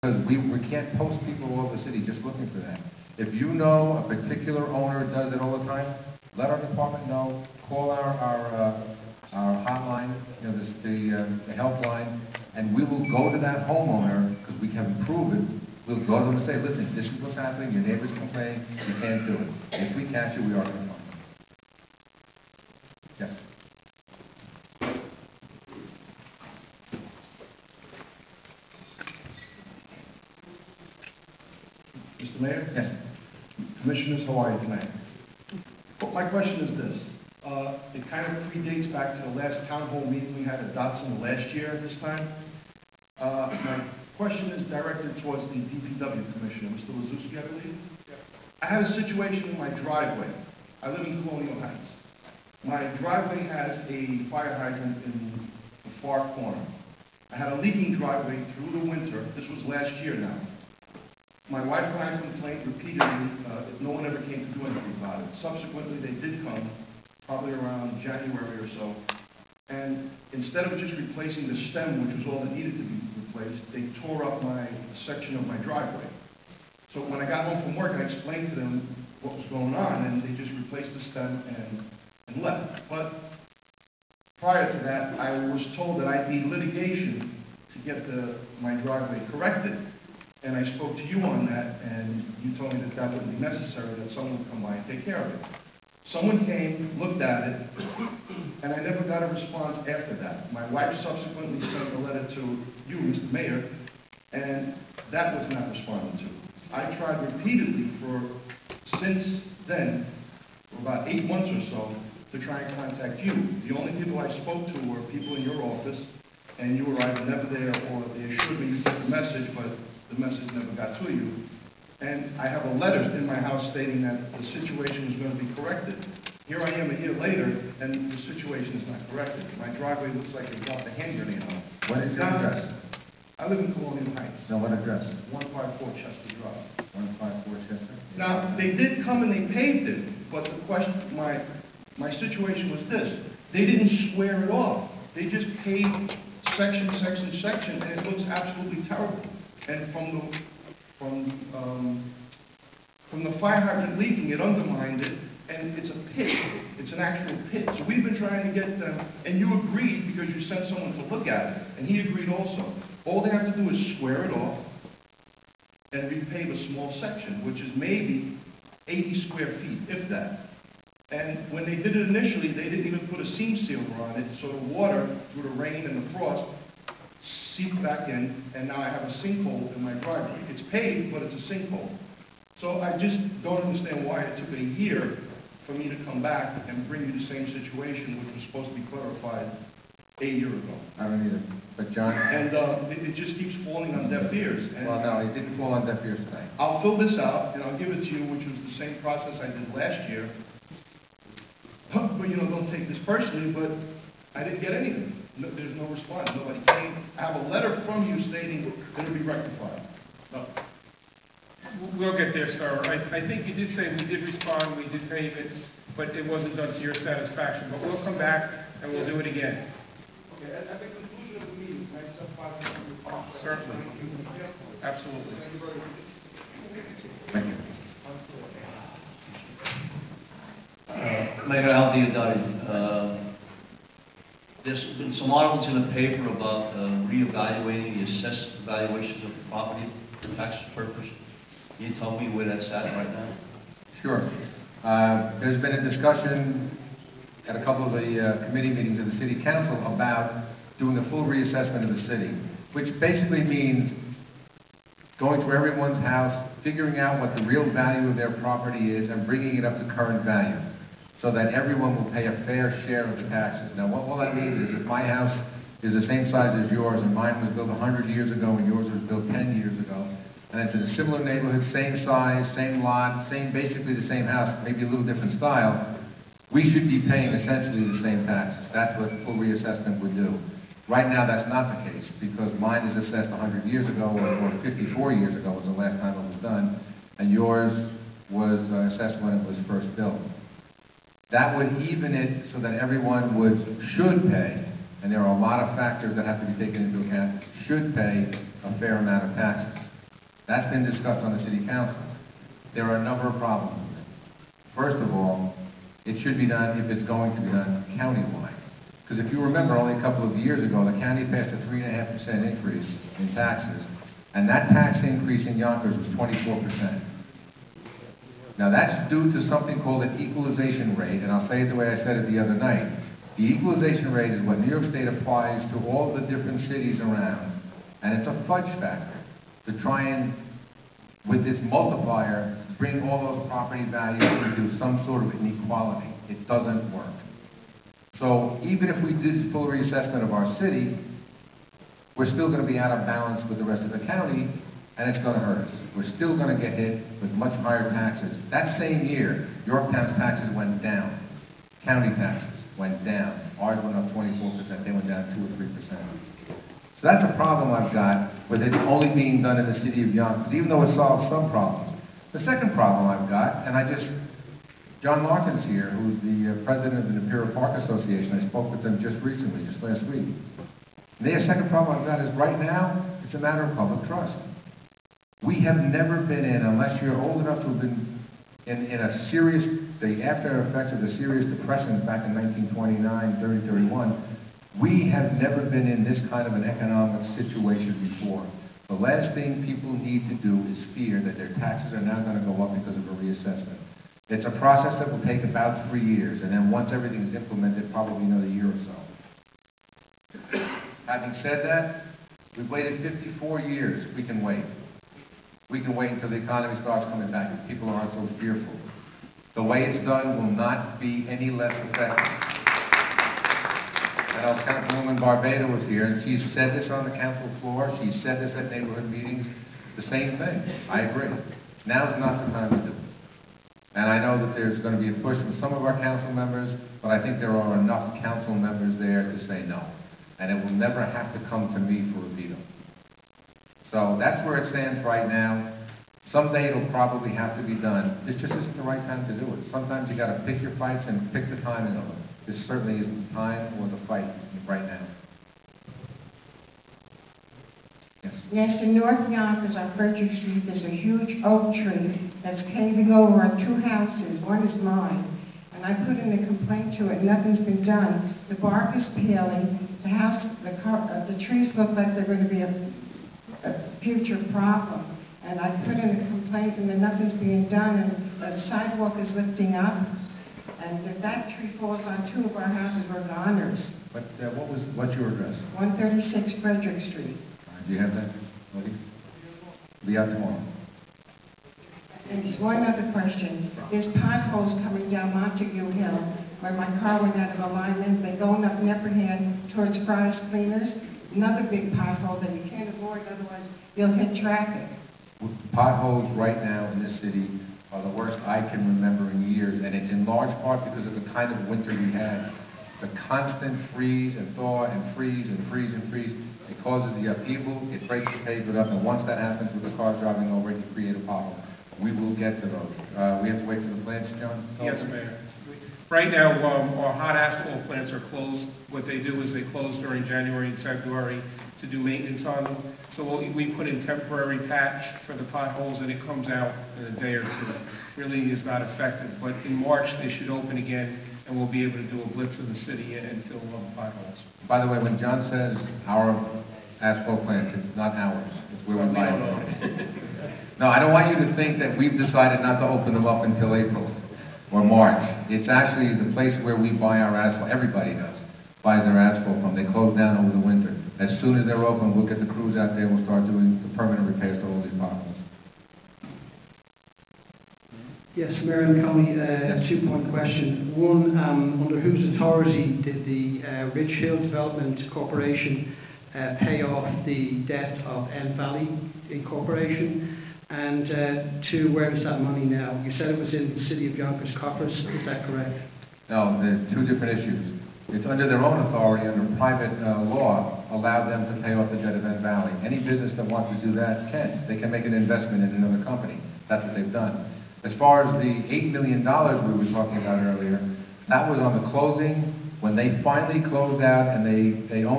Because we can't post people all over the city just looking for that. If you know a particular owner does it all the time, let our department know, call our hotline, you know, the helpline, and we will go to that homeowner, because we can prove it. We'll go to them and say, listen, this is what's happening, your neighbor's complaining, you can't do it. If we catch you, we are going to find you. Yes? Mr. Mayor? Yes. Commissioners, how are you tonight? But my question is this. It kind of predates back to the last town hall meeting we had at Dotson last year at this time. My question is directed towards the DPW Commissioner, Mr. Lazuski, I believe. I had a situation in my driveway. I live in Colonial Heights. My driveway has a fire hydrant in the far corner. I had a leaking driveway through the winter. This was last year now. My wife and I complained repeatedly. No one ever came to do anything about it. Subsequently, they did come, probably around January or so. And instead of just replacing the stem, which was all that needed to be replaced, they tore up my section of my driveway. So when I got home from work, I explained to them what was going on, and they just replaced the stem and left. But prior to that, I was told that I'd need litigation to get my driveway corrected. And I spoke to you on that, and you told me that that wouldn't be necessary, that someone would come by and take care of it. Someone came, looked at it, and I never got a response after that. My wife subsequently sent a letter to you, Mr. Mayor, and that was not responded to. I tried repeatedly since then, for about 8 months or so, to try and contact you. The only people I spoke to were people in your office, and you were either never there or they assured me you got the message, but the message never got to you. And I have a letter in my house stating that the situation is going to be corrected. Here I am a year later, and the situation is not corrected. My driveway looks like they dropped a hand grenade on it. What is your address? I live in Colonial Heights. No, what address? 154 Chester Drive. 154 Chester? Now, they did come and they paved it, but the question, my situation was this. They didn't square it off. They just paved section, and it looks absolutely terrible. And from the fire hydrant leaking, it undermined it, and it's a pit. It's an actual pit. So we've been trying to get them, and you agreed because you sent someone to look at it, and he agreed also. All they have to do is square it off and repave a small section, which is maybe 80 square feet, if that. And when they did it initially, they didn't even put a seam sealer on it, so the water, through the rain and the frost, seeped back in, and now I have a sinkhole in my driveway. It's paved, but it's a sinkhole. So I just don't understand why it took a year for me to come back and bring you the same situation, which was supposed to be clarified a year ago. I don't either. But John? And it just keeps falling on deaf ears. And well, no, it didn't fall on deaf ears tonight. I'll fill this out, and I'll give it to you, which was the same process I did last year. But, you know, don't take this personally, but I didn't get anything. No, there's no response. Nobody came. I have a letter from you stating that it'll be rectified. No. We'll get there, sir. I think you did say we did respond, we did pave it, but it wasn't done to your satisfaction. But we'll come back and we'll do it again. Okay, at the conclusion of the meeting, can I just have 5 minutes? Certainly. Absolutely. Thank you. Mayor Al Diodati, there's been some articles in the paper about reevaluating the assessed valuations of the property for tax purpose. Can you tell me where that's at right now? Sure. There's been a discussion at a couple of the committee meetings of the City Council about doing a full reassessment of the city, which basically means going through everyone's house, figuring out what the real value of their property is, and bringing it up to current value, so that everyone will pay a fair share of the taxes. Now, what all that means is if my house is the same size as yours, and mine was built 100 years ago, and yours was built 10 years ago, and it's in a similar neighborhood, same size, same lot, basically the same house, maybe a little different style, we should be paying essentially the same taxes. That's what full reassessment would do. Right now, that's not the case, because mine is assessed 100 years ago, or 54 years ago was the last time it was done, and yours was assessed when it was first built. That would even it so that everyone should pay, and there are a lot of factors that have to be taken into account, should pay a fair amount of taxes. That's been discussed on the city council. There are a number of problems with it. First of all, it should be done, if it's going to be done, countywide. Because if you remember, only a couple of years ago, the county passed a 3.5% increase in taxes, and that tax increase in Yonkers was 24%. Now that's due to something called an equalization rate, and I'll say it the way I said it the other night. The equalization rate is what New York State applies to all the different cities around, and it's a fudge factor to try and, with this multiplier, bring all those property values into some sort of inequality. It doesn't work. So even if we did full reassessment of our city, we're still going to be out of balance with the rest of the county, and it's going to hurt us. We're still going to get hit with much higher taxes. That same year, Yorktown's taxes went down. County taxes went down. Ours went up 24%. They went down 2 or 3%. So that's a problem I've got with it only being done in the city of Yonkers, even though it solves some problems. The second problem I've got, and John Larkin's here, who's the president of the Imperial Park Association. I spoke with them just recently, just last week. And the second problem I've got is right now, it's a matter of public trust. We have never been in, unless you're old enough to have been in the after effects of the serious depressions back in 1929, 30, 31, we have never been in this kind of an economic situation before. The last thing people need to do is fear that their taxes are now going to go up because of a reassessment. It's a process that will take about 3 years, and then once everything is implemented, probably another year or so. Having said that, we've waited 54 years. We can wait. We can wait until the economy starts coming back and people aren't so fearful. The way it's done will not be any less effective. I know Councilwoman Barbado was here, and she's said this on the council floor. She's said this at neighborhood meetings. The same thing. I agree. Now's not the time to do it. And I know that there's going to be a push from some of our council members, but I think there are enough council members there to say no. And it will never have to come to me for a veto. So that's where it stands right now. Someday it'll probably have to be done. This just isn't the right time to do it. Sometimes you got to pick your fights and pick the timing of them. This certainly isn't the time or the fight right now. Yes. Yes, in North Yonkers on Frederick Street, there's a huge oak tree that's caving over on 2 houses. One is mine. And I put in a complaint to it. Nothing's been done. The bark is peeling. The trees look like they're going to be a future problem. And I put in a complaint and then nothing's being done, and the sidewalk is lifting up. And if that tree falls on 2 of our houses, we're goners. But what's your address? 136 Frederick Street. Do you have that, Woody? Be out tomorrow. And there's one other question. There's potholes coming down Montague Hill where my car went out of alignment. They're going up Nepperhead towards Fry's Cleaners. Another big pothole that you can't avoid, otherwise you'll hit traffic. Potholes right now in this city are the worst I can remember in years, and it's in large part because of the kind of winter we had. The constant freeze and thaw and freeze and freeze and freeze. It causes the upheaval, it breaks the pavement up, and once that happens with the cars driving over it, you create a pothole. We will get to those. We have to wait for the plants, John? Yes, Mayor. Right now, our hot asphalt plants are closed. What they do is they close during January and February to do maintenance on them. So we put in temporary patch for the potholes, and it comes out in a day or 2. Really is not effective. But in March, they should open again, and we'll be able to do a blitz of the city and fill all the potholes. By the way, when John says our asphalt plant, it's not ours. It's where we buy it from. No, I don't want you to think that we've decided not to open them up until April or March. It's actually the place where we buy our asphalt. Everybody does. Buys their asphalt from. They close down over the winter. As soon as they're open, we'll get the crews out there. We'll start doing the permanent repairs to all these potholes. Yes, Mayor Amicone, two-point question. One, under whose authority did the Rich Hill Development Corporation pay off the debt of nValley Incorporation? And 2, where is that money now? You said it was in the city of Yonkers coffers. Is that correct? No, they're 2 different issues. It's under their own authority, under private law, allow them to pay off the debt of nValley. Any business that wants to do that can. They can make an investment in another company. That's what they've done. As far as the $8 million we were talking about earlier, that was on the closing, when they finally closed out and they owned